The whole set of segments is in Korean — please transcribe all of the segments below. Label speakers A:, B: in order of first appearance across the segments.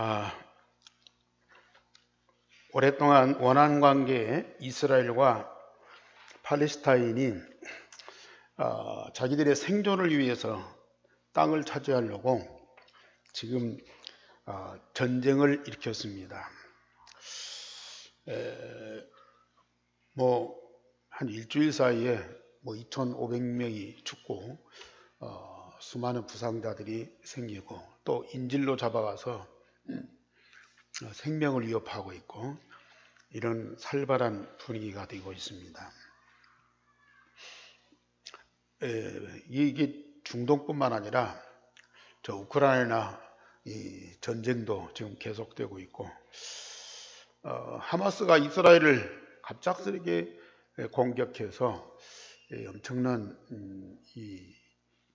A: 아, 오랫동안 원한 관계에 이스라엘과 팔레스타인이 자기들의 생존을 위해서 땅을 차지하려고 지금 전쟁을 일으켰습니다. 한 일주일 사이에 2,500명이 죽고 수많은 부상자들이 생기고 또 인질로 잡아가서 생명을 위협하고 있고 이런 살벌한 분위기가 되고 있습니다. 이게 중동뿐만 아니라 저 우크라이나 이 전쟁도 지금 계속되고 있고 하마스가 이스라엘을 갑작스럽게 공격해서 엄청난 이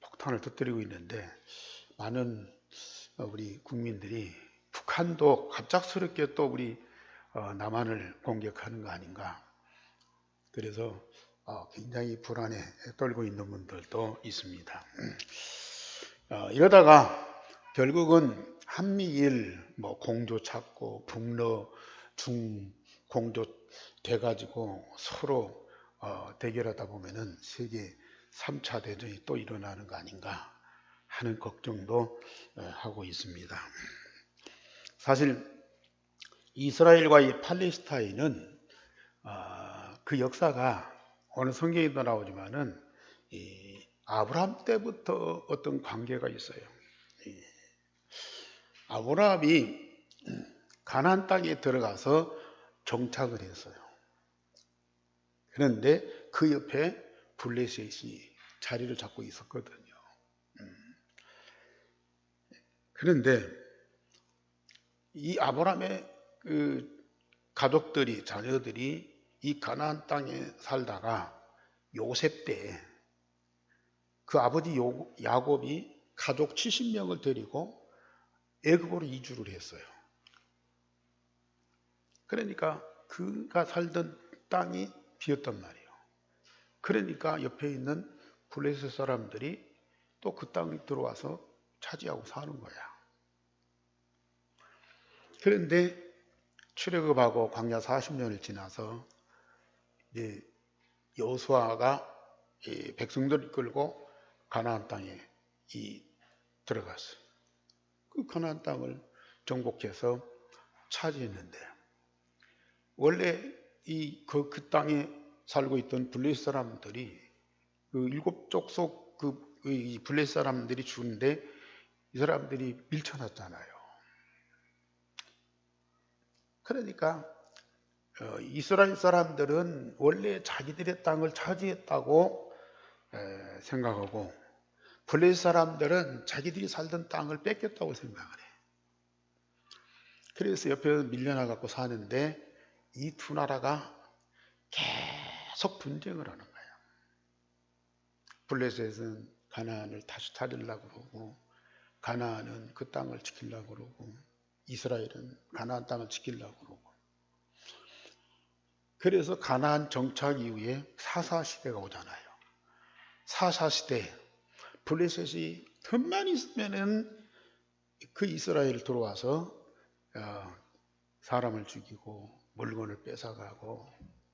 A: 폭탄을 터뜨리고 있는데 많은 우리 국민들이 북한도 갑작스럽게 또 우리 남한을 공격하는 거 아닌가, 그래서 굉장히 불안에 떨고 있는 분들도 있습니다. 이러다가 결국은 한미일 공조 찾고 북러 중 공조 돼가지고 서로 대결하다 보면은 세계 3차 대전이 또 일어나는 거 아닌가 하는 걱정도 하고 있습니다. 사실 이스라엘과 이 팔레스타인은 그 역사가 오늘 성경에도 나오지만은 아브라함 때부터 어떤 관계가 있어요. 아브라함이 가나안 땅에 들어가서 정착을 했어요. 그런데 그 옆에 블레셋이 자리를 잡고 있었거든요. 그런데 이 아브라함의 그 가족들이, 자녀들이 이 가나안 땅에 살다가 요셉 때 그 아버지 야곱이 가족 70명을 데리고 애굽으로 이주를 했어요. 그러니까 그가 살던 땅이 비었단 말이에요. 그러니까 옆에 있는 블레셋 사람들이 또 그 땅에 들어와서 차지하고 사는 거야. 그런데 출애굽하고 광야 40년을 지나서 이제 여호수아가 백성들을 이끌고 가나안 땅에 들어갔어요. 그 가나안 땅을 정복해서 차지했는데 원래 그 땅에 살고 있던 블레셋 사람들이 그 일곱 족속 이 블레셋 사람들이 죽는데 이 사람들이 밀쳐놨잖아요. 그러니까 이스라엘 사람들은 원래 자기들의 땅을 차지했다고 생각하고 블레셋 사람들은 자기들이 살던 땅을 뺏겼다고 생각을 해. 그래서 옆에 밀려나갖고 사는데 이 두 나라가 계속 분쟁을 하는 거예요. 블레셋은 가나안을 다시 차리려고 그러고 가나안은 그 땅을 지키려고 그러고 이스라엘은 가나안 땅을 지키려고 그러고. 그래서 가나안 정착 이후에 사사시대가 오잖아요. 사사시대 블레셋이 틈만 있으면은 그 이스라엘 들어와서 사람을 죽이고 물건을 뺏어가고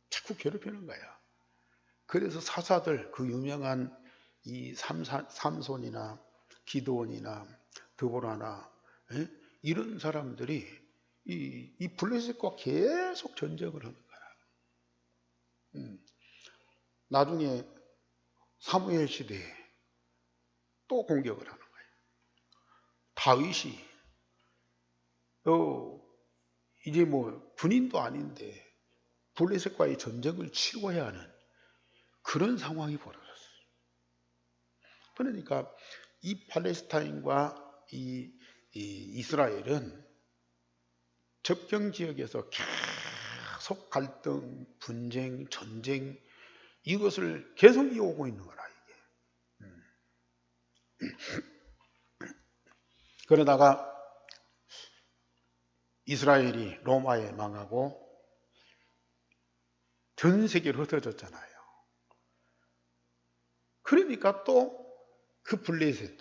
A: 자꾸 괴롭히는 거야. 그래서 사사들, 그 유명한 이 삼손이나 기드온이나 드보라나 이런 사람들이 이 블레셋과 계속 전쟁을 하는 거야. 나중에 사무엘 시대에 또 공격을 하는 거예요. 다윗이 이제 군인도 아닌데 블레셋과의 전쟁을 치러야 하는 그런 상황이 벌어졌어요. 그러니까 이 팔레스타인과 이 이스라엘은 접경 지역에서 계속 갈등, 분쟁, 전쟁 이것을 계속 이어오고 있는 거라 이게. 그러다가 이스라엘이 로마에 망하고 전 세계로 흩어졌잖아요. 그러니까 또 그 블레셋,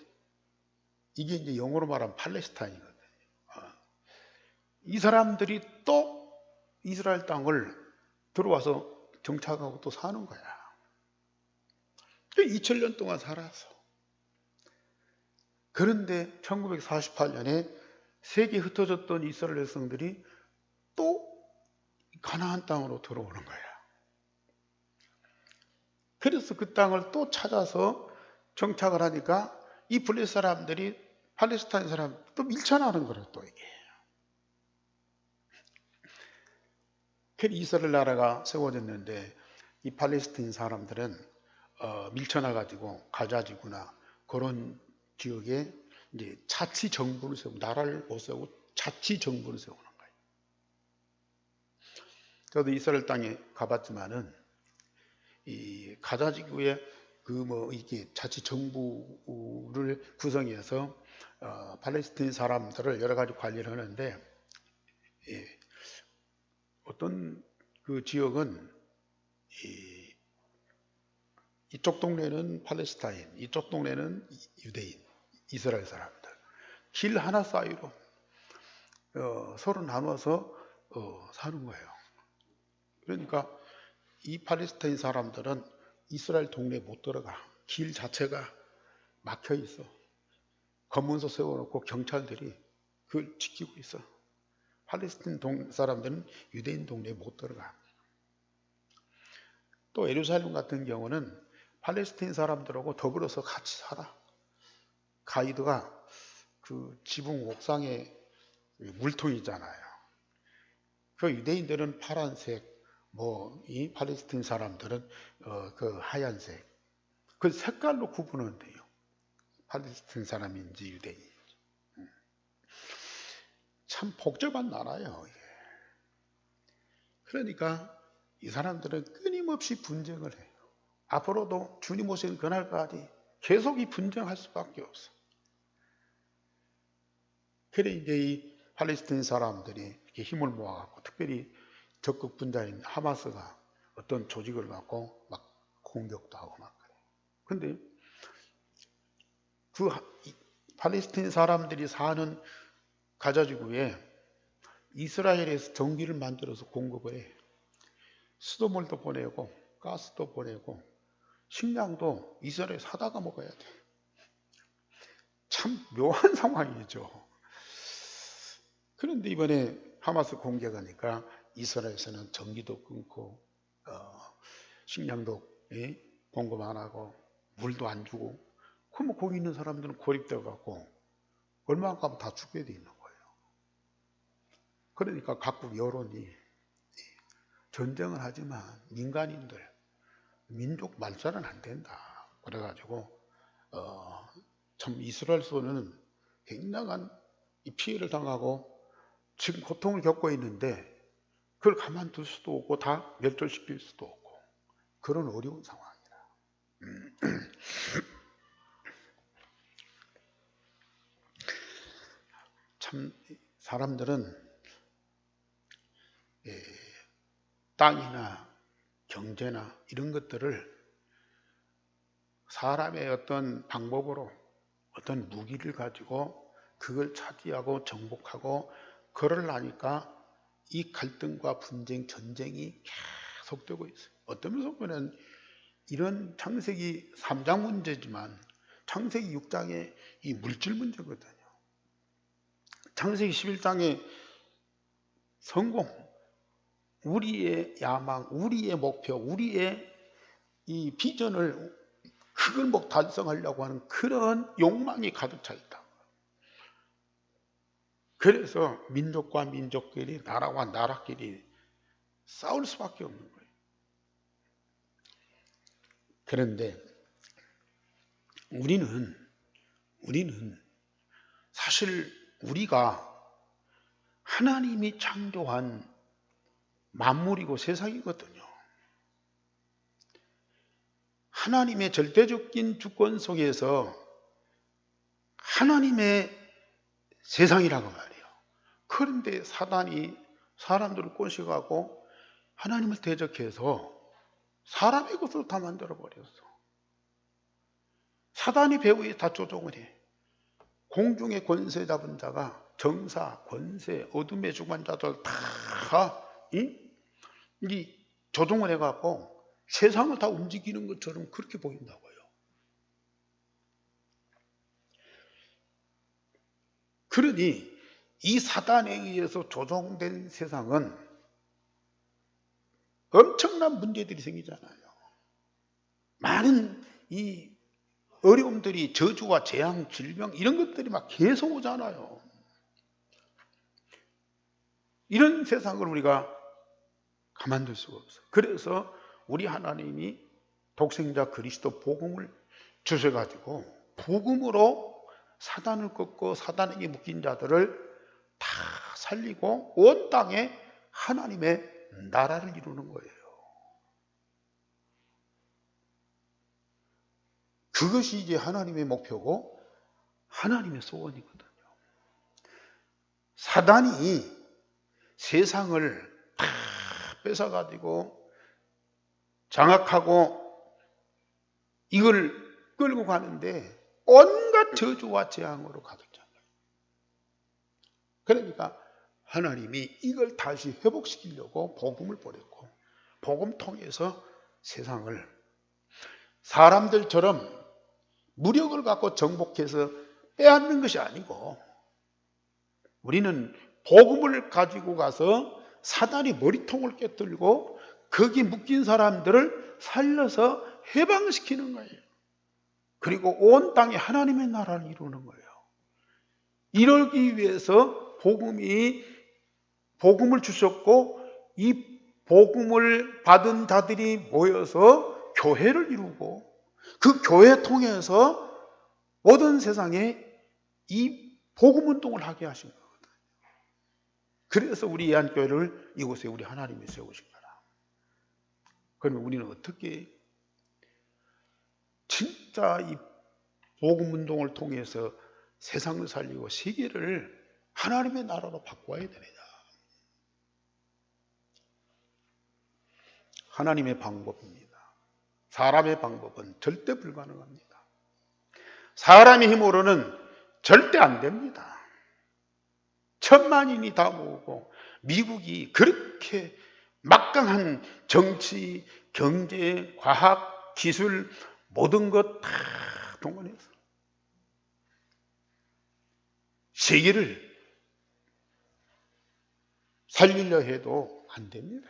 A: 이게 이제 영어로 말하면 팔레스타인이거든요. 이 사람들이 또 이스라엘 땅을 들어와서 정착하고 또 사는 거야. 2000년 동안 살았어. 그런데 1948년에 세계 흩어졌던 이스라엘 백성들이 또 가나안 땅으로 들어오는 거야. 그래서 그 땅을 또 찾아서 정착을 하니까 이 블레셋 사람들이 팔레스타인 사람 또 밀쳐나는 거예요, 또 이게. 그래서 이스라엘 나라가 세워졌는데 이 팔레스타인 사람들은 밀쳐나가지고 가자지구나 그런 지역에 이제 자치 정부를 세우고 나라를 못 세우고 자치 정부를 세우는 거예요. 저도 이스라엘 땅에 가봤지만은 이 가자지구에 이게 자치 정부를 구성해서 팔레스타인 사람들을 여러 가지 관리를 하는데 어떤 그 지역은 이쪽 동네는 팔레스타인, 이쪽 동네는 유대인, 이스라엘 사람들. 길 하나 사이로 서로 나눠서 사는 거예요. 그러니까 이 팔레스타인 사람들은 이스라엘 동네에 못 들어가. 길 자체가 막혀 있어. 검문소 세워놓고 경찰들이 그걸 지키고 있어. 팔레스타인 사람들은 유대인 동네에 못 들어가. 또 예루살렘 같은 경우는 팔레스타인 사람들하고 더불어서 같이 살아. 가이드가 그 지붕 옥상에 물통이잖아요. 그 유대인들은 파란색, 이 팔레스타인 사람들은 그 하얀색. 그 색깔로 구분은 돼요. 팔레스타인 사람인지 유대인인지. 참 복잡한 나라예요. 이게. 그러니까 이 사람들은 끊임없이 분쟁을 해요. 앞으로도 주님 오시는 그날까지 계속 이 분쟁할 수밖에 없어. 그래 이제 이 팔레스타인 사람들이 이렇게 힘을 모아갖고 특별히 적극 분자인 하마스가 어떤 조직을 갖고 막 공격도 하고 막 그래. 근데 그 팔레스타인 사람들이 사는 가자지구에 이스라엘에서 전기를 만들어서 공급을 해. 수돗물도 보내고 가스도 보내고 식량도 이스라엘 사다가 먹어야 돼. 참 묘한 상황이죠. 그런데 이번에 하마스 공격하니까 이스라엘에서는 전기도 끊고 식량도 공급 안 하고 물도 안 주고 그럼 거기 있는 사람들은 고립되어 갖고 얼마 안 가면 다 죽게 돼 있는 거예요. 그러니까 각국 여론이 전쟁을 하지만 민간인들 민족 말살은 안 된다. 그래가지고 참 이스라엘에서는 굉장한 피해를 당하고 지금 고통을 겪고 있는데 그걸 가만둘 수도 없고 다 멸절시킬 수도 없고 그런 어려운 상황이라. 참 사람들은 땅이나 경제나 이런 것들을 사람의 어떤 방법으로 어떤 무기를 가지고 그걸 차지하고 정복하고 그러려니까 이 갈등과 분쟁, 전쟁이 계속되고 있어요. 어떤 면에서 보면 이런 창세기 3장 문제지만 창세기 6장의 이 물질 문제거든요. 창세기 11장의 성공, 우리의 야망, 우리의 목표, 우리의 이 비전을 그걸 달성하려고 하는 그런 욕망이 가득 차 있다. 그래서 민족과 민족끼리, 나라와 나라끼리 싸울 수밖에 없는 거예요. 그런데 우리는 사실 우리가 하나님이 창조한 만물이고 세상이거든요. 하나님의 절대적인 주권 속에서 하나님의 세상이라고 말이에요. 그런데 사단이 사람들을 꼬셔가고 하나님을 대적해서 사람의 것으로 다 만들어버렸어. 사단이 배후에 다 조종을 해. 공중의 권세 잡은 자가 정사, 권세, 어둠의 주관자들 다 이 조종을 해갖고 세상을 다 움직이는 것처럼 그렇게 보인다고요. 그러니 이 사단에 의해서 조종된 세상은 엄청난 문제들이 생기잖아요. 많은 이 어려움들이, 저주와 재앙, 질병 이런 것들이 막 계속 오잖아요. 이런 세상을 우리가 가만둘 수가 없어요. 그래서 우리 하나님이 독생자 그리스도 복음을 주셔가지고 복음으로 사단을 꺾고 사단에게 묶인 자들을 다 살리고 온 땅에 하나님의 나라를 이루는 거예요. 그것이 이제 하나님의 목표고 하나님의 소원이거든요. 사단이 세상을 다 뺏어가지고 장악하고 이걸 끌고 가는데 온갖 저주와 재앙으로 가득 찬 거예요. 그러니까 하나님이 이걸 다시 회복시키려고 복음을 보냈고 복음 통해서 세상을 사람들처럼 무력을 갖고 정복해서 빼앗는 것이 아니고 우리는 복음을 가지고 가서 사단이 머리통을 깨뜨리고 거기 묶인 사람들을 살려서 해방시키는 거예요. 그리고 온 땅에 하나님의 나라를 이루는 거예요. 이러기 위해서 복음을 주셨고 이 복음을 받은 자들이 모여서 교회를 이루고 그 교회 통해서 모든 세상에 이 복음 운동을 하게 하신 거거든요. 그래서 우리 예한교회를 이곳에 우리 하나님이 세우신 거라. 그러면 우리는 어떻게 진짜 이 복음 운동을 통해서 세상을 살리고 세계를 하나님의 나라로 바꿔야 되느냐. 하나님의 방법입니다. 사람의 방법은 절대 불가능합니다. 사람의 힘으로는 절대 안 됩니다. 1000만인이 다 모으고 미국이 그렇게 막강한 정치, 경제, 과학, 기술 모든 것 다 동원해서 세계를 살리려 해도 안 됩니다.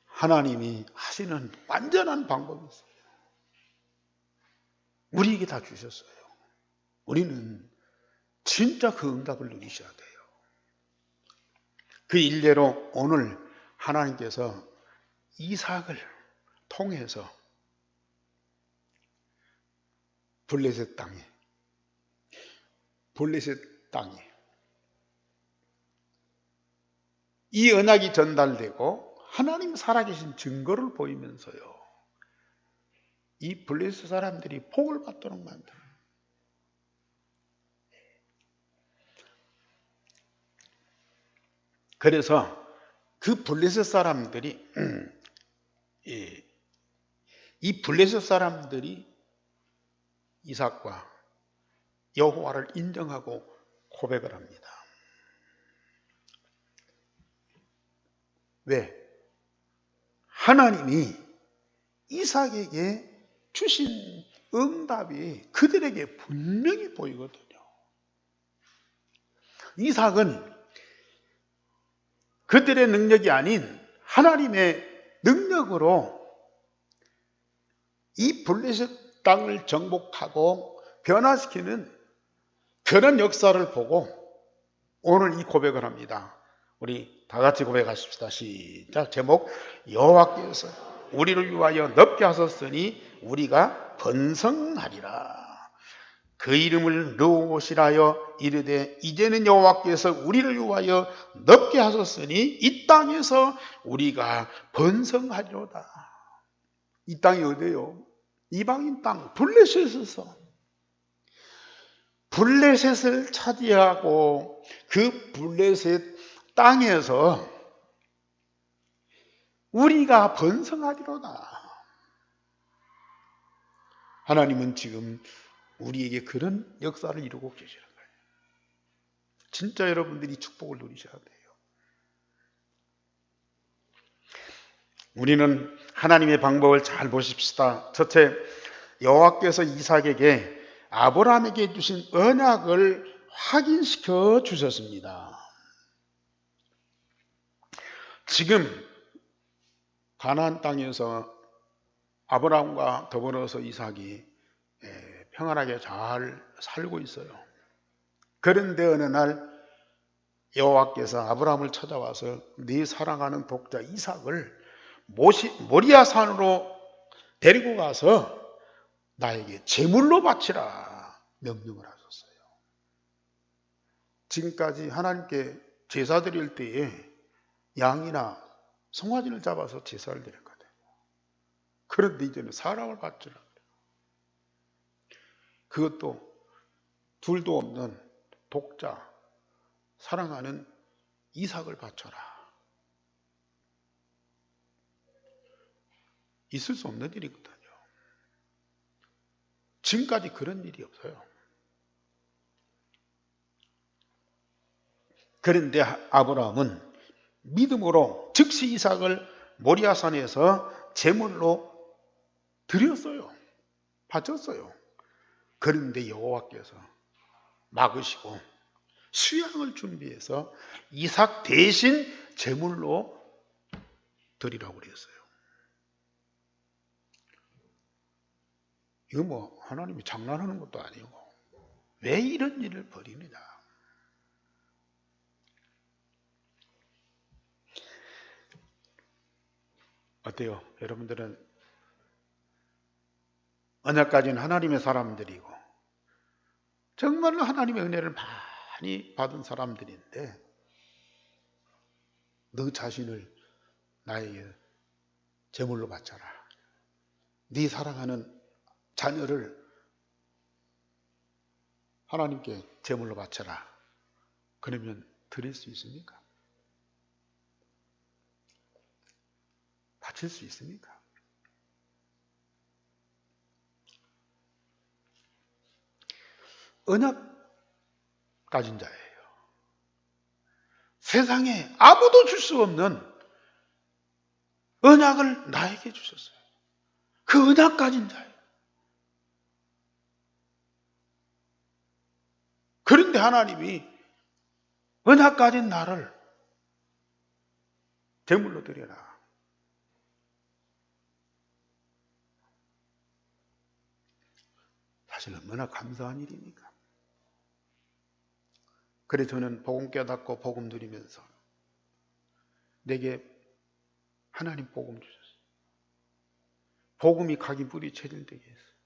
A: 하나님이 하시는 완전한 방법이 있어요. 우리에게 다 주셨어요. 우리는 진짜 그 응답을 누리셔야 돼요. 그 일례로 오늘 하나님께서 이삭을 통해서 블레셋 땅에 이 언약이 전달되고 하나님 살아계신 증거를 보이면서요. 이 블레셋 사람들이 복을 받도록 만들어요. 그래서 그 블레셋 사람들이 이 블레셋 사람들이 이삭과 여호와를 인정하고 고백을 합니다. 왜? 하나님이 이삭에게 주신 응답이 그들에게 분명히 보이거든요. 이삭은 그들의 능력이 아닌 하나님의 능력으로 이 블레셋 땅을 정복하고 변화시키는 그런 역사를 보고 오늘 이 고백을 합니다. 우리 다 같이 고백하십시다. 시작. 제목, 여호와께서 우리를 위하여 넓게 하셨으니 우리가 번성하리라. 그 이름을 넣으시라여 이르되 이제는 여호와께서 우리를 위하여 넓게 하셨으니 이 땅에서 우리가 번성하리로다. 이 땅이 어디예요? 이방인 땅, 블레셋에서 블레셋을 차지하고 그 블레셋 땅에서 우리가 번성하리로다. 하나님은 지금 우리에게 그런 역사를 이루고 계시는 거예요. 진짜 여러분들이 축복을 누리셔야 돼요. 우리는 하나님의 방법을 잘 보십시다. 첫째, 여호와께서 이삭에게 아브라함에게 주신 언약을 확인시켜 주셨습니다. 지금 가나안 땅에서 아브라함과 더불어서 이삭이 평안하게 잘 살고 있어요. 그런데 어느 날 여호와께서 아브라함을 찾아와서 네 사랑하는 독자 이삭을 모리아 산으로 데리고 가서 나에게 제물로 바치라 명령을 하셨어요. 지금까지 하나님께 제사 드릴 때에 양이나 송아지를 잡아서 제사를 드렸거든요. 그런데 이제는 사람을 바치라. 그것도 둘도 없는 독자, 사랑하는 이삭을 바쳐라. 있을 수 없는 일이거든요. 지금까지 그런 일이 없어요. 그런데 아브라함은 믿음으로 즉시 이삭을 모리아산에서 제물로 드렸어요. 바쳤어요. 그런데 여호와께서 막으시고 수양을 준비해서 이삭 대신 제물로 드리라고 그랬어요. 이거 뭐 하나님이 장난하는 것도 아니고 왜 이런 일을 벌이느냐. 어때요? 여러분들은 언약 가진 하나님의 사람들이고 정말로 하나님의 은혜를 많이 받은 사람들인데 너 자신을 나에게 제물로 바쳐라. 네 사랑하는 자녀를 하나님께 제물로 바쳐라. 그러면 드릴 수 있습니까? 바칠 수 있습니까? 언약 가진 자예요. 세상에 아무도 줄 수 없는 언약을 나에게 주셨어요. 그 언약 가진 자예요. 그런데 하나님이 언약 가진 나를 제물로 드려라. 사실 얼마나 감사한 일입니까? 그래 저는 복음 깨닫고 복음 누리면서 내게 하나님 복음 주셨어요. 복음이 각이 뿌리 체질되게 했어요.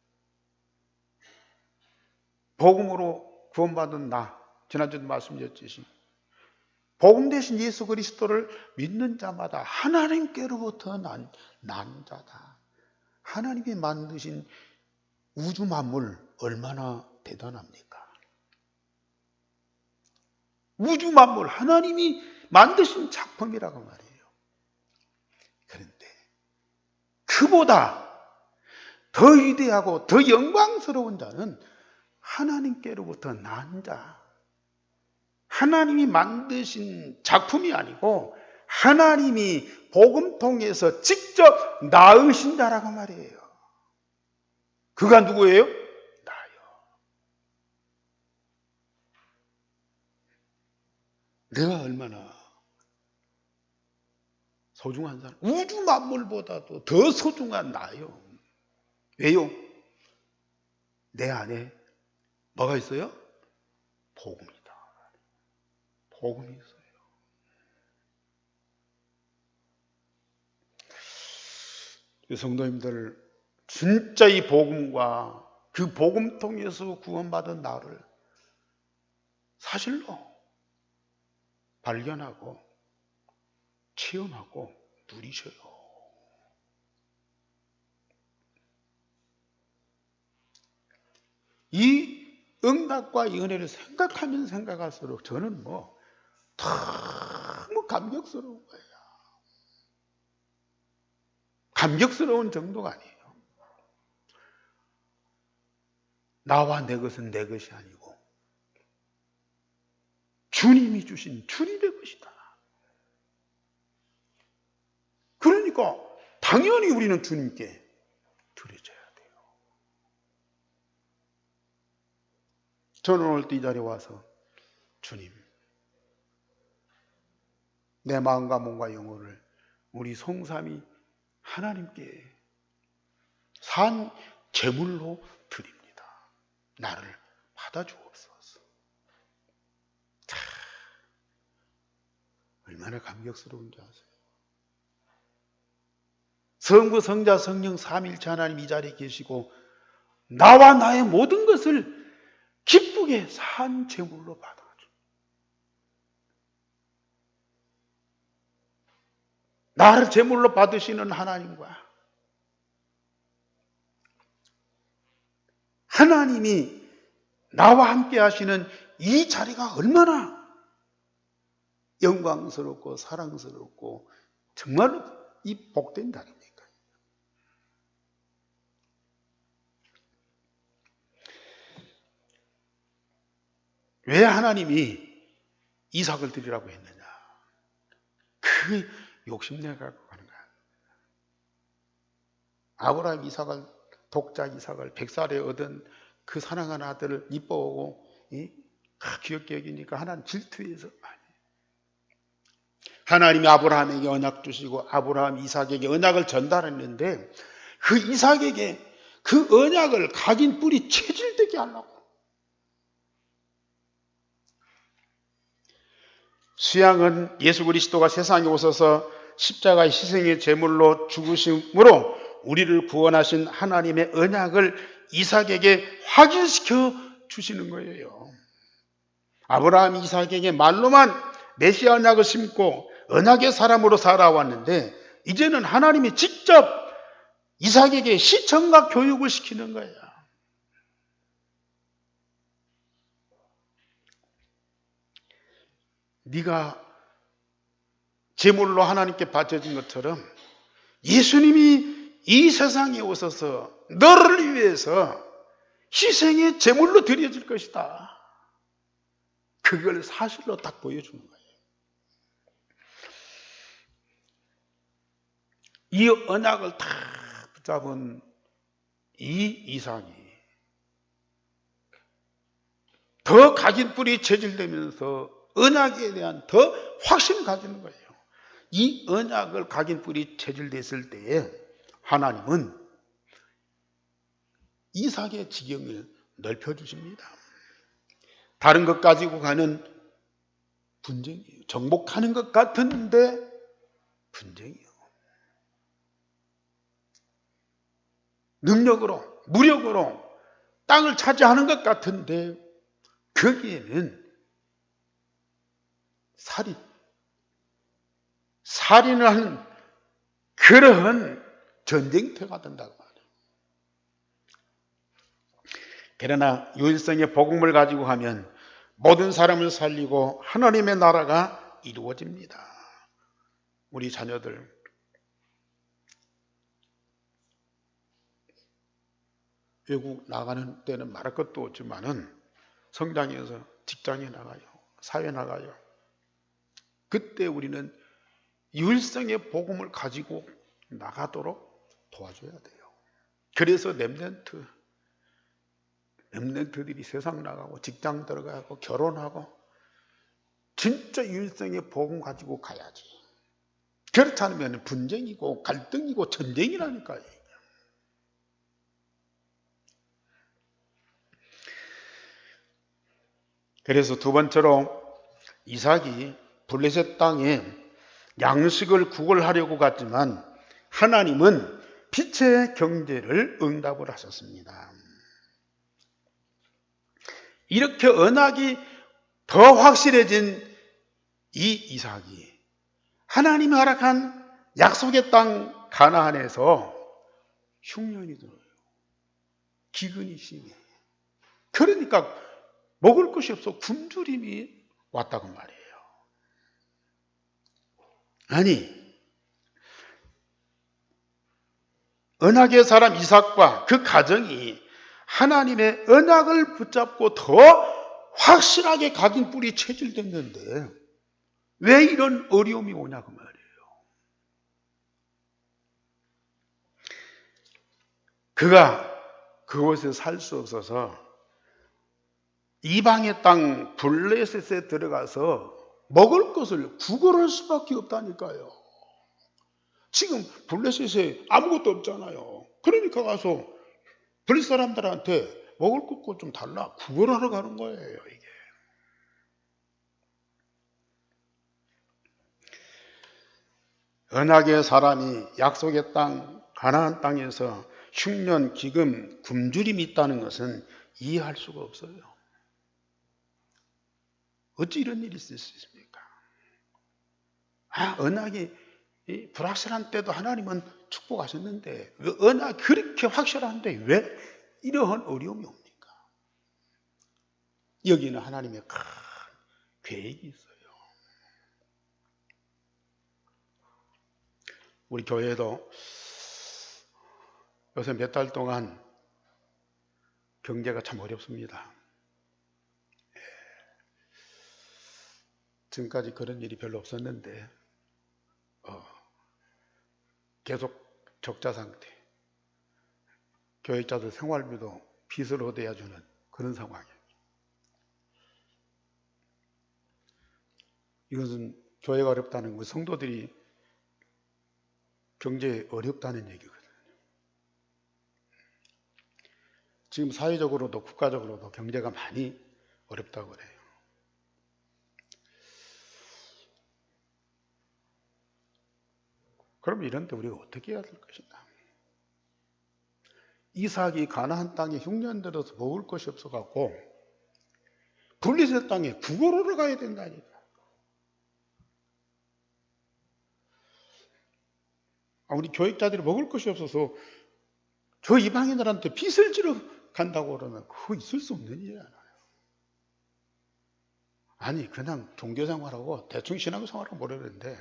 A: 복음으로 구원받은 나, 지난주도 말씀드렸듯이 복음 대신 예수 그리스도를 믿는 자마다 하나님께로부터 난 자다. 하나님이 만드신 우주 만물 얼마나 대단합니까? 우주 만물 하나님이 만드신 작품이라고 말이에요. 그런데 그보다 더 위대하고 더 영광스러운 자는 하나님께로부터 난 자. 하나님이 만드신 작품이 아니고 하나님이 복음 통해서 직접 낳으신 자라고 말이에요. 그가 누구예요? 나요. 내가 얼마나 소중한 사람, 우주 만물보다도 더 소중한 나요. 왜요? 내 안에 뭐가 있어요? 복음이다. 복음이 있어요. 성도님들, 진짜 이 복음과 그 복음 통해서 구원받은 나를 사실로 발견하고 체험하고 누리셔요. 이 응답과 이 은혜를 생각하면 생각할수록 저는 너무 감격스러운 거예요. 감격스러운 정도가 아니에요. 나와 내 것은 내 것이 아니고 주님이 주신 주님의 것이다. 그러니까 당연히 우리는 주님께 드려져야 돼요. 저는 오늘 또 이 자리에 와서 주님, 내 마음과 몸과 영혼을 우리 성삼위 하나님께 산 제물로 드립니다. 나를 받아주옵소서. 얼마나 감격스러운지 아세요? 성부, 성자, 성령, 삼위일체 하나님 이 자리에 계시고 나와 나의 모든 것을 기쁘게 산 제물로 받아줘. 나를 제물로 받으시는 하나님과 하나님이 나와 함께 하시는 이 자리가 얼마나 영광스럽고 사랑스럽고 정말로 이 복된 자리입니까? 왜 하나님이 이삭을 드리라고 했느냐? 그 욕심내 갖고 가는 거야. 아브라함 이삭을, 독자 이삭을 100살에 얻은 그 사랑하는 아들을 이뻐하고 귀엽게 여기니까 하나님 질투해서 하나님이 아브라함에게 언약 주시고 아브라함 이삭에게 언약을 전달했는데 그 이삭에게 그 언약을 각인 뿔이 체질되게 하려고 수양은 예수 그리스도가 세상에 오셔서 십자가의 희생의 제물로 죽으심으로 우리를 구원하신 하나님의 언약을 이삭에게 확인시켜 주시는 거예요. 아브라함 이삭에게 말로만 메시아 언약을 심고 언약의 사람으로 살아왔는데 이제는 하나님이 직접 이삭에게 시청과 교육을 시키는 거예요. 네가 제물로 하나님께 바쳐진 것처럼 예수님이 이 세상에 오셔서 너를 위해서 희생의 제물로 드려질 것이다. 그걸 사실로 딱 보여주는 거예요. 이 언약을 다 붙잡은 이 이삭이 더 각인뿔이 체질되면서 언약에 대한 더 확신을 가지는 거예요. 이 언약을 각인뿔이 체질됐을 때에 하나님은 이삭의 지경을 넓혀주십니다. 다른 것 가지고 가는 분쟁이에요. 정복하는 것 같은데 분쟁이에요. 능력으로, 무력으로 땅을 차지하는 것 같은데 거기에는 살인을 하는 그러한 전쟁터가 된다고 말해요. 그러나 유일성의 복음을 가지고 하면 모든 사람을 살리고 하나님의 나라가 이루어집니다. 우리 자녀들 외국 나가는 때는 말할 것도 없지만은 성장해서 직장에 나가요. 사회에 나가요. 그때 우리는 유일성의 복음을 가지고 나가도록 도와줘야 돼요. 그래서 렘넌트들이 세상 나가고 직장 들어가고 결혼하고 진짜 유일성의 복음 가지고 가야지. 그렇지 않으면 분쟁이고 갈등이고 전쟁이라니까요. 그래서 두 번째로 이삭이 블레셋 땅에 양식을 구걸하려고 갔지만 하나님은 빛의 경제를 응답을 하셨습니다. 이렇게 언약이 더 확실해진 이 이삭이 하나님이 허락한 약속의 땅 가나안에서 흉년이 들어요. 기근이 심해. 그러니까 먹을 것이 없어 굶주림이 왔다고 말이에요. 아니, 언약의 사람 이삭과 그 가정이 하나님의 언약을 붙잡고 더 확실하게 각인 뿌리 체질됐는데 왜 이런 어려움이 오냐고 말이에요. 그가 그곳에 살 수 없어서 이방의 땅 블레셋에 들어가서 먹을 것을 구걸할 수밖에 없다니까요. 지금 블레셋에 아무것도 없잖아요. 그러니까 가서 블레셋 사람들한테 먹을 것 좀 달라 구걸하러 가는 거예요. 이게 언약의 사람이 약속의 땅 가나안 땅에서 흉년, 기금, 굶주림이 있다는 것은 이해할 수가 없어요. 어찌 이런 일이 있을 수 있습니까? 언약이 불확실한 때도 하나님은 축복하셨는데 언약 그렇게 확실한데 왜 이러한 어려움이 옵니까? 여기는 하나님의 큰 계획이 있어요. 우리 교회도 요새 몇 달 동안 경제가 참 어렵습니다. 지금까지 그런 일이 별로 없었는데 계속 적자 상태. 교육자들 생활비도 빚을 얻어야 주는 그런 상황이에요. 이것은 교회가 어렵다는 건 성도들이 경제에 어렵다는 얘기거든요. 지금 사회적으로도 국가적으로도 경제가 많이 어렵다고 그래요. 그럼 이런 데 우리가 어떻게 해야 될 것인가? 이삭이 가나안 땅에 흉년 들어서 먹을 것이 없어갖고 블레셋 땅에 구걸하러 가야 된다니까. 우리 교육자들이 먹을 것이 없어서 저 이방인들한테 빚을 지러 간다고 그러면 그거 있을 수 없는 일이잖아요. 아니 그냥 종교생활하고 대충 신앙생활하고 모르는데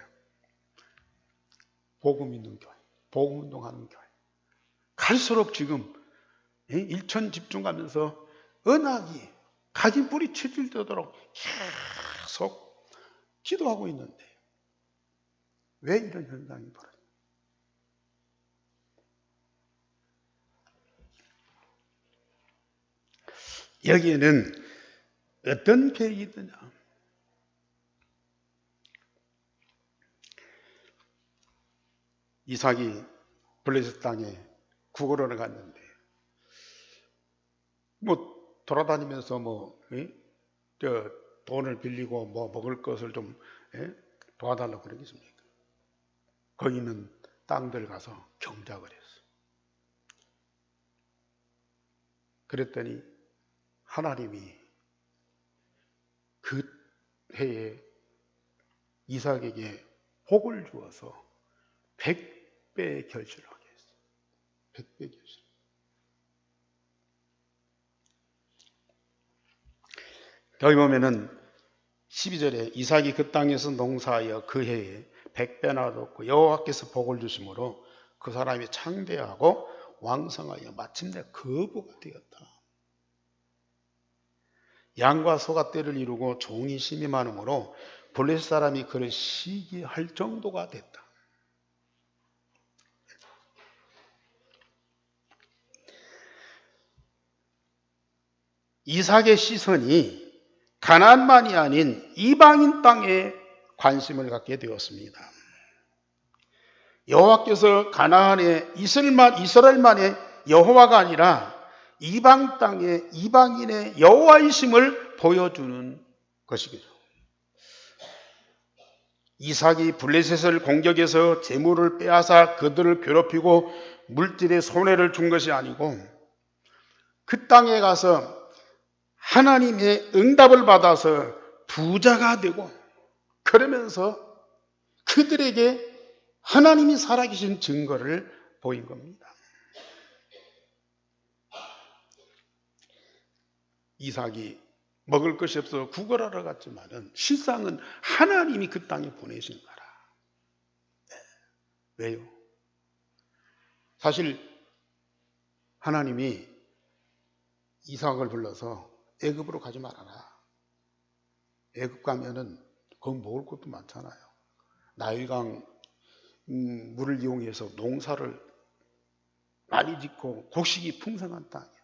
A: 복음 있는 교회, 복음 운동하는 교회 갈수록 지금 일천 집중하면서 언약이 각인 뿌리 체질되도록 계속 기도하고 있는데 왜 이런 현상이 벌어져요? 여기에는 어떤 계획이 있느냐? 이삭이 블레셋 땅에 구걸하러 갔는데 돌아다니면서 돈을 빌리고 먹을 것을 좀 도와달라고 그러겠습니까? 거기 있는 땅들 가서 경작을 했어. 그랬더니 하나님이 그 해에 이삭에게 복을 주어서 100배의 결실을 하게 했어. 100배 결실. 여기 보면은 12절에 이삭이 그 땅에서 농사하여 그 해에 100배나 얻었고 여호와께서 복을 주심으로 그 사람이 창대하고 왕성하여 마침내 거부가 되었다. 양과 소가 떼를 이루고 종이 심이 많으므로 블레셋 사람이 그를 시기할 정도가 됐다. 이삭의 시선이 가나안만이 아닌 이방인 땅에 관심을 갖게 되었습니다. 여호와께서 가나안의 이스라엘만의 여호와가 아니라 이방 땅의 이방인의 여호와이심을 보여주는 것이겠죠. 이삭이 블레셋을 공격해서 재물을 빼앗아 그들을 괴롭히고 물질에 손해를 준 것이 아니고 그 땅에 가서 하나님의 응답을 받아서 부자가 되고 그러면서 그들에게 하나님이 살아계신 증거를 보인 겁니다. 이삭이 먹을 것이 없어 구걸하러 갔지만은 실상은 하나님이 그 땅에 보내신 거라. 왜요? 사실 하나님이 이삭을 불러서 애굽으로 가지 말아라. 애굽 가면은 거기 먹을 것도 많잖아요. 나일강 물을 이용해서 농사를 많이 짓고 곡식이 풍성한 땅이에요.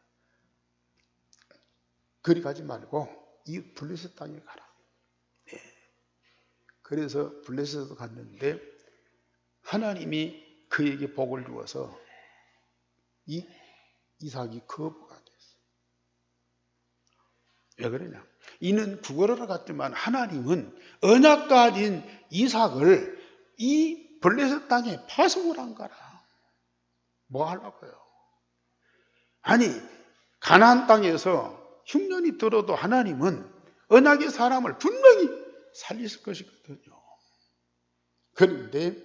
A: 그리 가지 말고 이 블레셋 땅에 가라. 네. 그래서 블레셋에 갔는데 하나님이 그에게 복을 주어서 이 이삭이 거부가 됐어요. 왜 그러냐? 이는 구걸하러 갔지만 하나님은 언약 가진 이삭을 이 블레셋 땅에 파송을 한 거라. 뭐 하려고요? 아니 가나안 땅에서 흉년이 들어도 하나님은 언약의 사람을 분명히 살리실 것이거든요. 그런데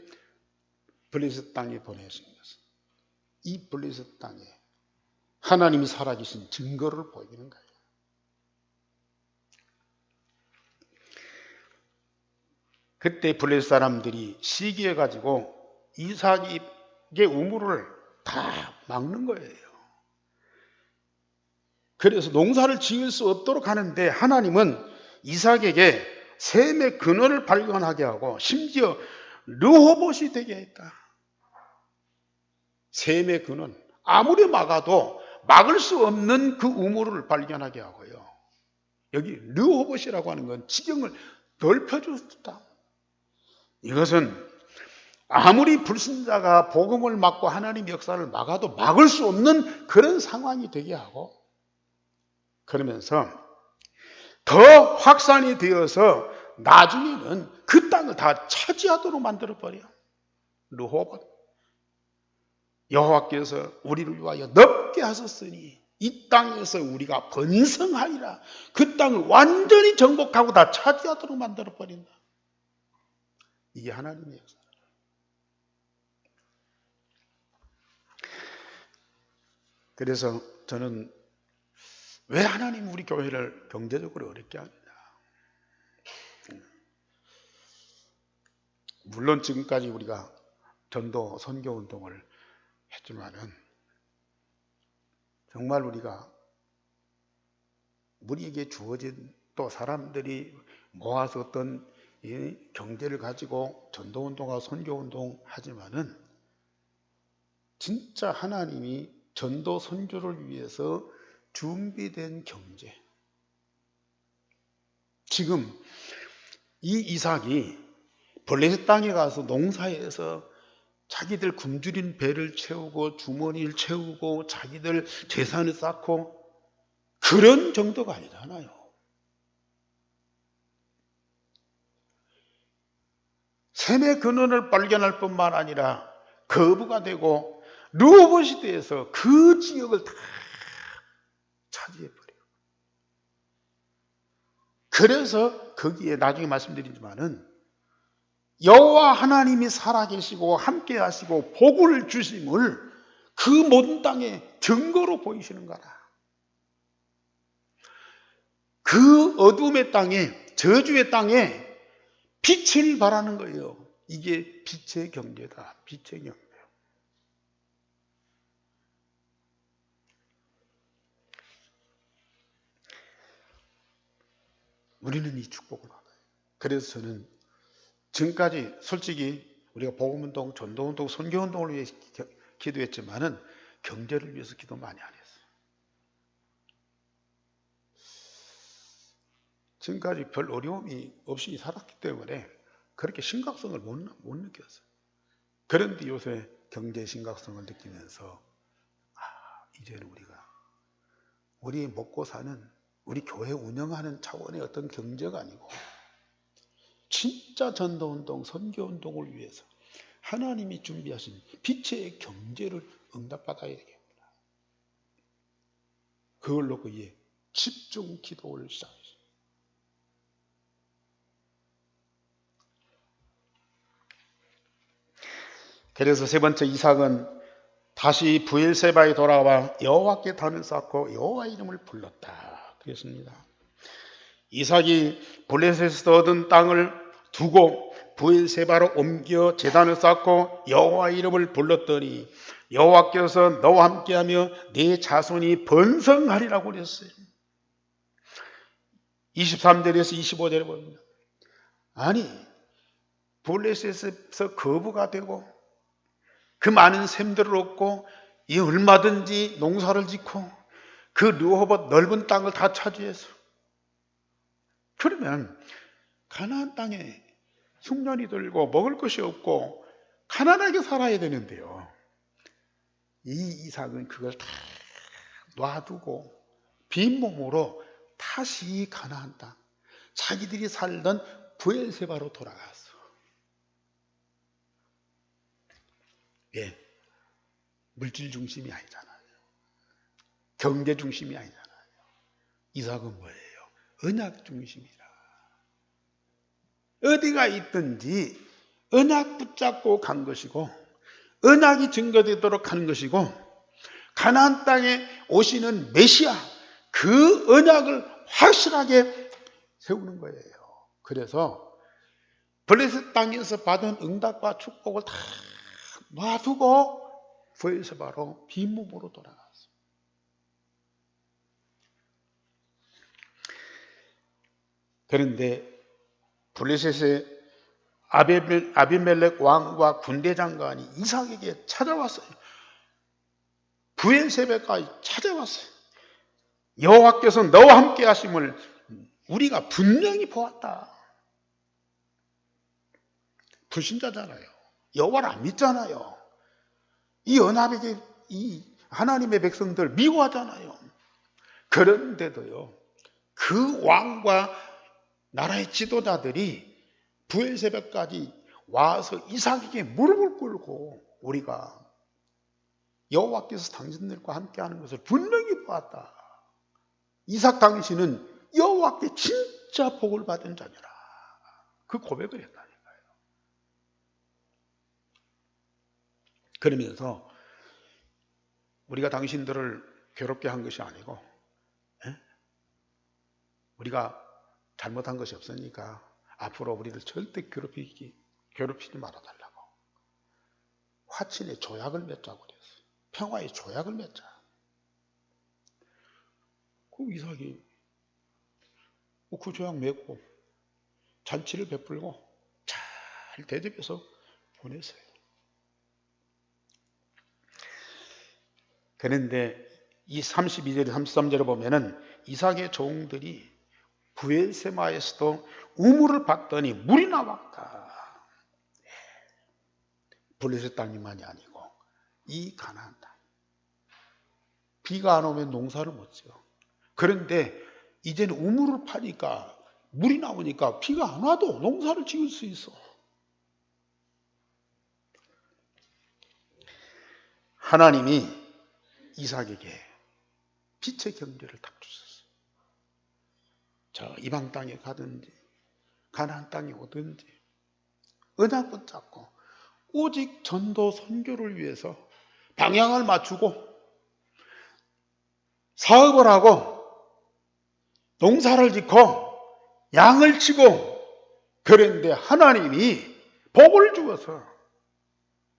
A: 블레셋 땅에 보내신 것은 이 블레셋 땅에 하나님이 살아계신 증거를 보이는 거예요. 그때 블레셋 사람들이 시기해가지고 이삭의 우물을 다 막는 거예요. 그래서 농사를 지을 수 없도록 하는데 하나님은 이삭에게 셈의 근원을 발견하게 하고 심지어 르호봇이 되게 했다. 셈의 근원, 아무리 막아도 막을 수 없는 그 우물을 발견하게 하고요. 여기 르호봇이라고 하는 건 지경을 넓혀줬다. 이것은 아무리 불신자가 복음을 막고 하나님 역사를 막아도 막을 수 없는 그런 상황이 되게 하고, 그러면서 더 확산이 되어서 나중에는 그 땅을 다 차지하도록 만들어버려. 르호봇. 여호와께서 우리를 위하여 넓게 하셨으니 이 땅에서 우리가 번성하리라. 그 땅을 완전히 정복하고 다 차지하도록 만들어버린다. 이게 하나님의 역사. 그래서 저는 왜 하나님 우리 교회를 경제적으로 어렵게 하느냐. 물론 지금까지 우리가 전도 선교 운동을 했지만은 정말 우리에게 주어진 또 사람들이 모아서 어떤 이 경제를 가지고 전도 운동하고 선교 운동 하지만은 진짜 하나님이 전도 선교를 위해서 준비된 경제. 지금 이 이삭이 블레셋 땅에 가서 농사에서 자기들 굶주린 배를 채우고 주머니를 채우고 자기들 재산을 쌓고 그런 정도가 아니잖아요. 셈의 근원을 발견할 뿐만 아니라 거부가 되고 르호봇이 돼서 그 지역을 다 차지해버려요. 그래서 거기에 나중에 말씀드리지만은 여호와 하나님이 살아계시고 함께 하시고 복을 주심을 그 모든 땅에 증거로 보이시는 거라. 그 어둠의 땅에, 저주의 땅에 빛을 발하는 거예요. 이게 빛의 경제다. 빛의 경제. 우리는 이 축복을 받아요. 그래서 저는 지금까지 솔직히 우리가 복음운동, 전도운동, 선교운동을 위해 기도했지만은 경제를 위해서 기도 많이 안 했어요. 지금까지 별 어려움이 없이 살았기 때문에 그렇게 심각성을 못 느꼈어요. 그런데 요새 경제 심각성을 느끼면서 이제는 우리 먹고 사는 우리 교회 운영하는 차원의 어떤 경제가 아니고 진짜 전도운동, 선교운동을 위해서 하나님이 준비하신 빛의 경제를 응답받아야 되겠구나. 그걸 놓고 이제 집중 기도를 시작했어요. 그래서 세 번째 이삭은 다시 브엘세바에 돌아와 여호와께 단을 쌓고 여호와 이름을 불렀다. 그랬습니다. 이삭이 블레셋에서 얻은 땅을 두고 브엘세바로 옮겨 제단을 쌓고 여호와 이름을 불렀더니 여호와께서 너와 함께하며 네 자손이 번성하리라고 그랬어요. 23절에서 25절에 보면 아니 블레셋에서 거부가 되고 그 많은 샘들을 얻고 이 얼마든지 농사를 짓고 그 르호봇 넓은 땅을 다 차지해서 그러면 가나안 땅에 흉년이 들고 먹을 것이 없고 가난하게 살아야 되는데요. 이 이삭은 그걸 다 놔두고 빈 몸으로 다시 가나안 땅 자기들이 살던 브엘세바로 돌아갔어. 예, 물질 중심이 아니잖아요. 경제 중심이 아니잖아요. 이삭은 뭐예요? 언약 중심이라. 어디가 있든지 언약 붙잡고 간 것이고 언약이 증거되도록 하는 것이고 가나안 땅에 오시는 메시아 그 언약을 확실하게 세우는 거예요. 그래서 블레셋 땅에서 받은 응답과 축복을 다 놔두고 브엘세바로 빈몸으로 돌아갔어. 그런데 블레셋의 아비멜렉 왕과 군대 장관이 이삭에게 찾아왔어요. 브엘세바까지 찾아왔어요. 여호와께서 너와 함께 하심을 우리가 분명히 보았다. 불신자잖아요. 여호와를 안 믿잖아요. 이 언약에게 이 하나님의 백성들 미워하잖아요. 그런데도요. 그 왕과 나라의 지도자들이 브엘세바까지 와서 이삭에게 무릎을 꿇고 우리가 여호와께서 당신들과 함께하는 것을 분명히 보았다. 이삭 당신은 여호와께 진짜 복을 받은 자녀라. 그 고백을 했다니까요. 그러면서 우리가 당신들을 괴롭게 한 것이 아니고 우리가 잘못한 것이 없으니까 앞으로 우리를 절대 괴롭히지 말아달라고 화친의 조약을 맺자고 그랬어요. 평화의 조약을 맺자. 그 이삭이 그 조약 맺고 잔치를 베풀고 잘 대접해서 보냈어요. 그런데 이 32절, 33절을 보면은 이삭의 종들이 브엘세바에서도 우물을 봤더니 물이 나왔다. 블레셋 땅만이 아니고 이 가나안 땅. 비가 안 오면 농사를 못 지어. 그런데 이제는 우물을 파니까 물이 나오니까 비가 안 와도 농사를 지을 수 있어. 하나님이 이삭에게 빛의 경제를 딱 주셨어요. 저 이방 땅에 가든지 가나안 땅에 오든지 언약 붙잡고 오직 전도 선교를 위해서 방향을 맞추고 사업을 하고 농사를 짓고 양을 치고 그런데 하나님이 복을 주어서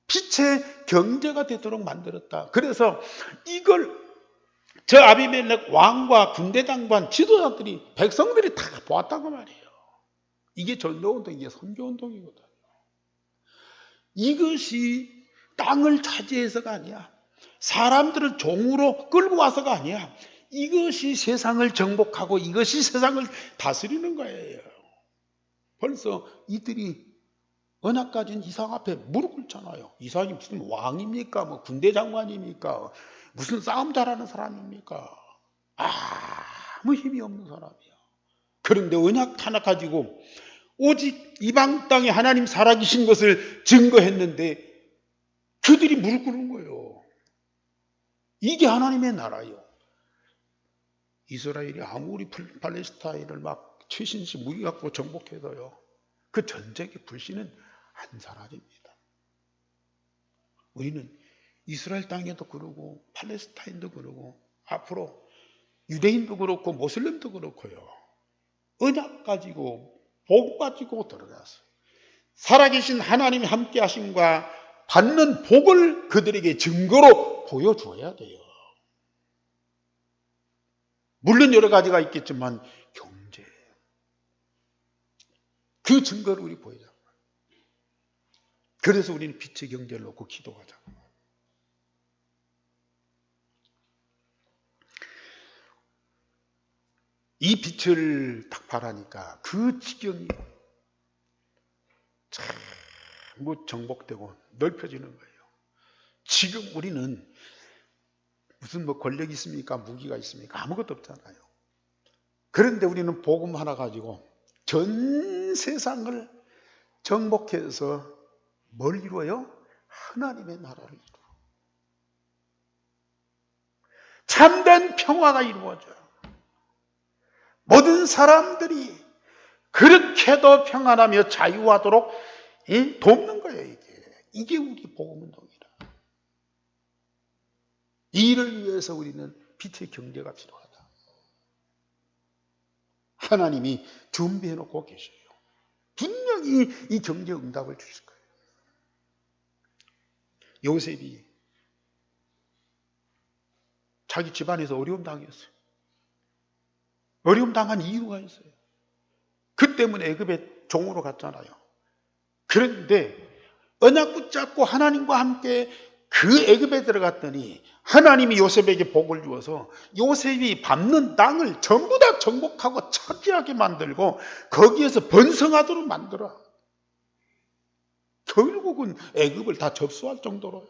A: 빛의 경제가 되도록 만들었다. 그래서 이걸 저 아비멜렉 왕과 군대 장관 지도자들이 백성들이 다 보았다고 말이에요. 이게 전도운동, 이게 선교운동이거든요. 이것이 땅을 차지해서가 아니야. 사람들을 종으로 끌고 와서가 아니야. 이것이 세상을 정복하고 이것이 세상을 다스리는 거예요. 벌써 이들이 언약 가진 이삭 앞에 무릎 꿇잖아요. 이삭이 무슨 왕입니까? 뭐 군대 장관입니까? 무슨 싸움 잘하는 사람입니까? 아무 힘이 없는 사람이야. 그런데 언약 하나 가지고 오직 이방 땅에 하나님 살아계신 것을 증거했는데 그들이 무릎 꿇는 거예요. 이게 하나님의 나라예요. 이스라엘이 아무리 팔레스타인을 막 최신식 무기 갖고 정복해도요. 그 전쟁의 불씨는 안 사라집니다. 우리는 이스라엘 땅에도 그러고 팔레스타인도 그러고 앞으로 유대인도 그렇고 모슬림도 그렇고요. 언약 가지고 복 가지고 들어갔어요. 살아계신 하나님이 함께 하심과 받는 복을 그들에게 증거로 보여줘야 돼요. 물론 여러 가지가 있겠지만 경제, 그 증거를 우리 보여줘. 그래서 우리는 빛의 경제를 놓고 기도하자. 이 빛을 딱 바라니까 그 지경이 전부 정복되고 넓혀지는 거예요. 지금 우리는 무슨 권력이 있습니까? 무기가 있습니까? 아무것도 없잖아요. 그런데 우리는 복음 하나 가지고 전 세상을 정복해서 뭘 이루어요? 하나님의 나라를 이루어. 참된 평화가 이루어져요. 모든 사람들이 그렇게도 평안하며 자유하도록 돕는 거예요. 이게 우리 복음운동이라. 이 일을 위해서 우리는 빛의 경제가 필요하다. 하나님이 준비해 놓고 계셔요. 분명히 이 경제 응답을 주실 거예요. 요셉이 자기 집안에서 어려움 당했어요. 어려움 당한 이유가 있어요. 그 때문에 애굽에 종으로 갔잖아요. 그런데 언약 붙잡고 하나님과 함께 그 애굽에 들어갔더니 하나님이 요셉에게 복을 주어서 요셉이 밟는 땅을 전부 다 정복하고 차지하게 만들고 거기에서 번성하도록 만들어. 결국은 애굽을 다 접수할 정도로요.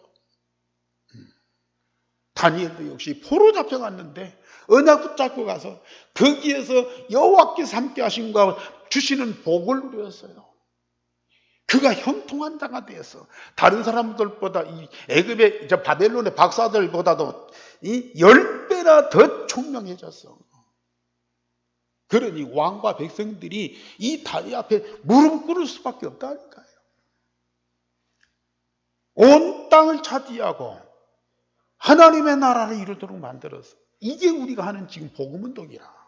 A: 다니엘도 역시 포로 잡혀갔는데 언약 붙잡고 가서 거기에서 여호와께서 함께 하신과 주시는 복을 누렸어요. 그가 형통한 자가 되어서 다른 사람들보다 이 애굽의 바벨론의 박사들보다도 이 10배나 더 총명해졌어. 그러니 왕과 백성들이 이 다리 앞에 무릎 꿇을 수밖에 없다니까요. 온 땅을 차지하고 하나님의 나라를 이루도록 만들어서 이게 우리가 하는 지금 복음운동이라.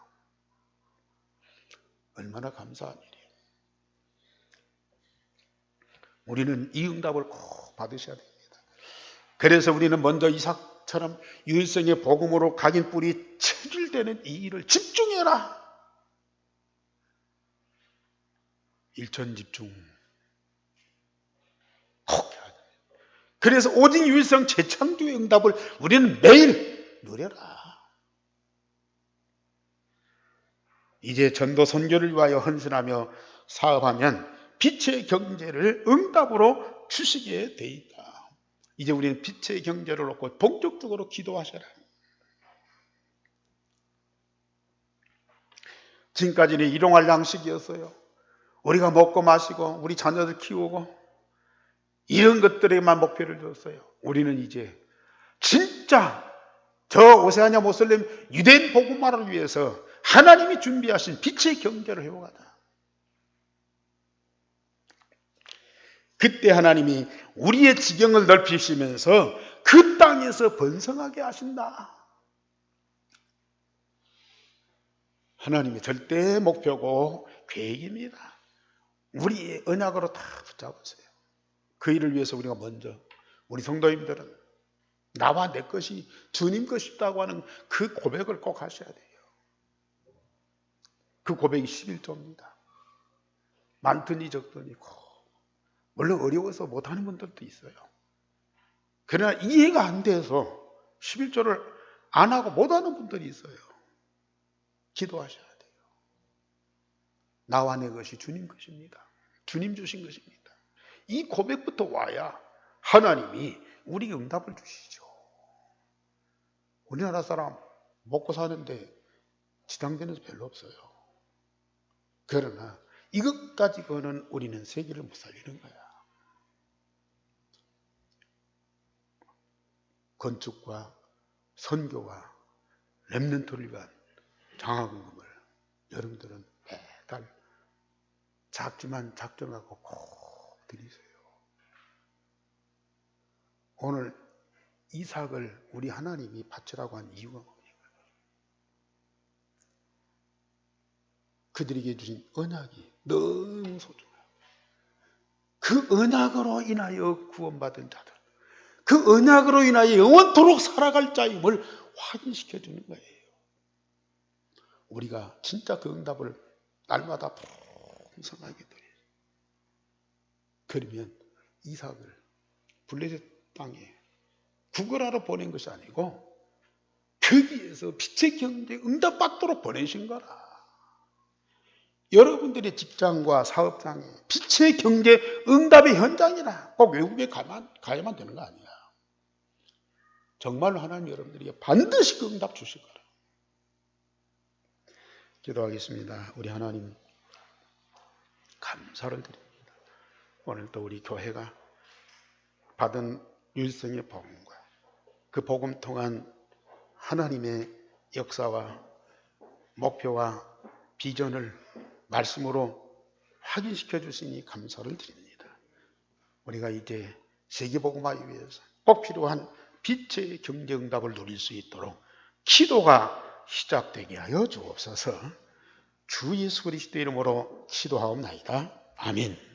A: 얼마나 감사한 일이에요. 우리는 이 응답을 꼭 받으셔야 됩니다. 그래서 우리는 먼저 이삭처럼 유일성의 복음으로 각인 뿌리 체질되는 이 일을 집중해라. 일천집중 꼭 해야 됩니다. 그래서 오직 유일성 재창조의 응답을 우리는 매일 누려라. 이제 전도 선교를 위하여 헌신하며 사업하면 빛의 경제를 응답으로 주시게 돼 있다. 이제 우리는 빛의 경제를 놓고 본격적으로 기도하셔라. 지금까지는 일용할 양식이었어요. 우리가 먹고 마시고 우리 자녀들 키우고 이런 것들에만 목표를 뒀어요. 우리는 이제 진짜 저 오세아냐 모슬렘 유대인 복음화를 위해서 하나님이 준비하신 빛의 경제를 해오가다. 그때 하나님이 우리의 지경을 넓히시면서 그 땅에서 번성하게 하신다. 하나님의 절대 목표고 계획입니다. 우리의 언약으로 다 붙잡으세요. 그 일을 위해서 우리가 먼저 우리 성도님들은 나와 내 것이 주님 것이다고 하는 그 고백을 꼭 하셔야 돼요. 그 고백이 11조입니다. 많더니 적더니 물론 어려워서 못하는 분들도 있어요. 그러나 이해가 안 돼서 11조를 안 하고 못하는 분들이 있어요. 기도하셔야 돼요. 나와 내 것이 주님 것입니다. 주님 주신 것입니다. 이 고백부터 와야 하나님이 우리에게 응답을 주시죠. 우리나라 사람 먹고 사는데 지장되는 데 별로 없어요. 그러나 이것 가지고는 우리는 세계를 못 살리는 거야. 건축과 선교와 렘넌트를 위한 장학금을 여러분들은 매달 작지만 작정하고 꼭 드리세요. 오늘 이삭을 우리 하나님이 바치라고 한 이유가 뭡니까? 그들에게 주신 언약이 너무 소중해요. 그 언약으로 인하여 구원받은 자들, 그 언약으로 인하여 영원토록 살아갈 자임을 확인시켜 주는 거예요. 우리가 진짜 그 응답을 날마다 풍성하게 드려요. 그러면 이삭을 블레셋 땅에 구걸하러 보낸 것이 아니고 거기에서 빛의 경제 응답받도록 보내신 거라. 여러분들의 직장과 사업장에 빛의 경제 응답의 현장이라. 꼭 외국에 가야만 되는 거 아니야. 정말로 하나님 여러분들에게 반드시 그 응답 주실 거라. 기도하겠습니다. 우리 하나님 감사를 드립니다. 오늘도 우리 교회가 받은 일성의 복음과 그 복음 통한 하나님의 역사와 목표와 비전을 말씀으로 확인시켜 주시니 감사를 드립니다. 우리가 이제 세계복음화를 위해서 꼭 필요한 빛의 경제응답을 누릴 수 있도록 기도가 시작되게 하여 주옵소서. 주 예수 그리스도 이름으로 기도하옵나이다. 아멘.